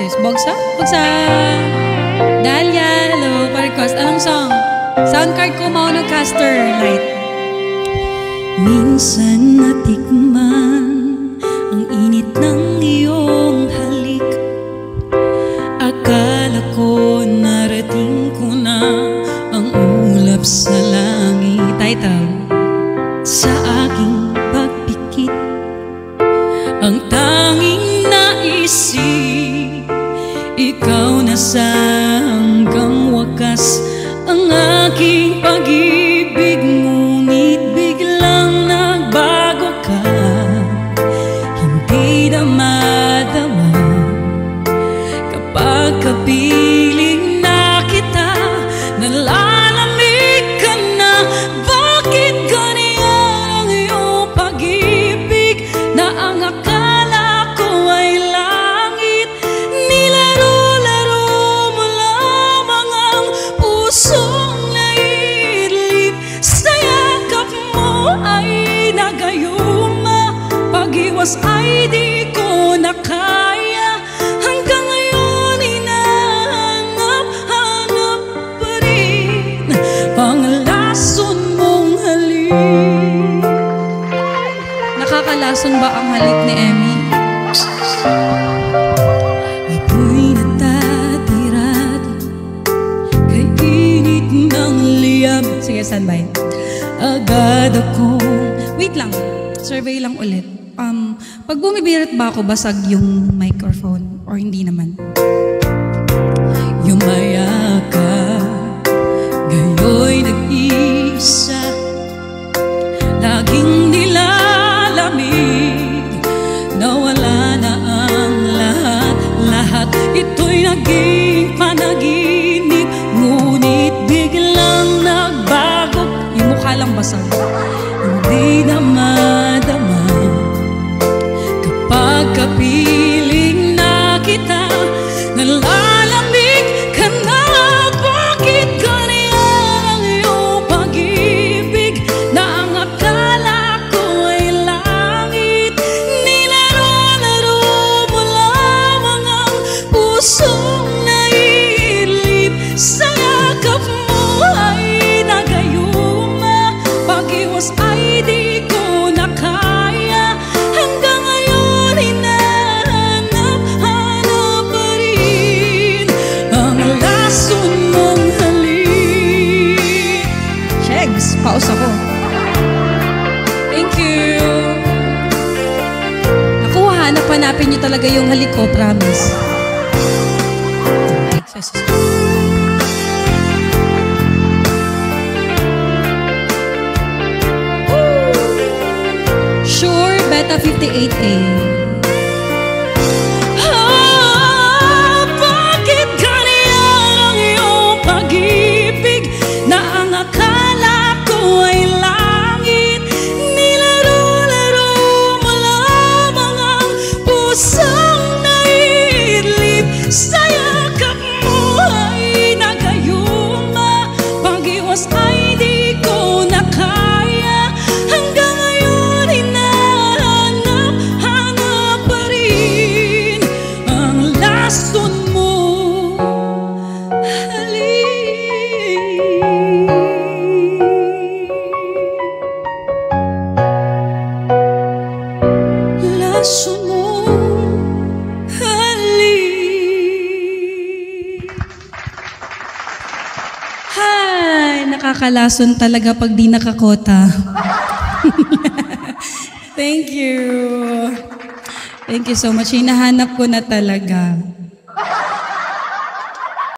Yes, Bogsa? Bogsa! Dahlia, hello, pa-request. Anong song? Sound card ko, Mauno Caster Light. Minsan natikman ang init ng iyong halik. Akala ko narating ko na ang ulap sa langit. Title. Sa aking pagpikit, ang tanging naisip, ikaw na sa hanggang wakas ang aking pag-ibig. Ngunit biglang nagbago ka, hindi na madama kapag kapiling na kita. Nalalamig ka na, bakit ganyan ang iyong pag-ibig na ang akala ko ay langit? Nilaro-laro mo lamang ang pusong naidlip. Sa yakap mo ay nagayuma, pag-iwas ay di ko na kaya. Hanggang ngayon hinahanap-hanap pa rin ang lason mong halik. Nakakalason ba ang halik ni Emmy? Ako'y natatirado kay init ng liyab. Sige, standby. Agad akong Wait lang, survey lang ulit. Pag bumibirit ba ako, basag yung microphone or hindi naman? yumaya ka, gayo'y nag-iisa, laging nilalamig, nawala na ang lahat. Ito'y naging panaginip, ngunit biglang nagbago. Yung mukha lang basag. Hindi na madama kapag kapiling na kita. Nalalamig ka na, bakit ganyan ang iyong pag-ibig na ang akala ko ay langit? Nilaro-laro mo lamang ang pusong nailip. Sa yakap mo ay nagayuma, pag-iwas ay di ko na kaya. Hanggang ngayon hinahanap-hanap pa rin ang lason mong halik. Shegs, paus ako. Thank you. Naku, hanap-hanapin niyo talaga yung halik ko, promise. Sure, Beta 58A. Bakit ganyan ang iyong pag-ibig na ang akala ko ay langit? Nilaro-laro mo lamang ang pusong naidlip. Sa yakap mo ay nagayuma, pag-iwas ay di ko na kaya. Hanggang ngayon hinahanap-hanap pa rin ang lason mo halik. Lason mo halik. Hay, nakakalason talaga pag di nakakota. Thank you. Thank you so much. Hinahanap ko na talaga.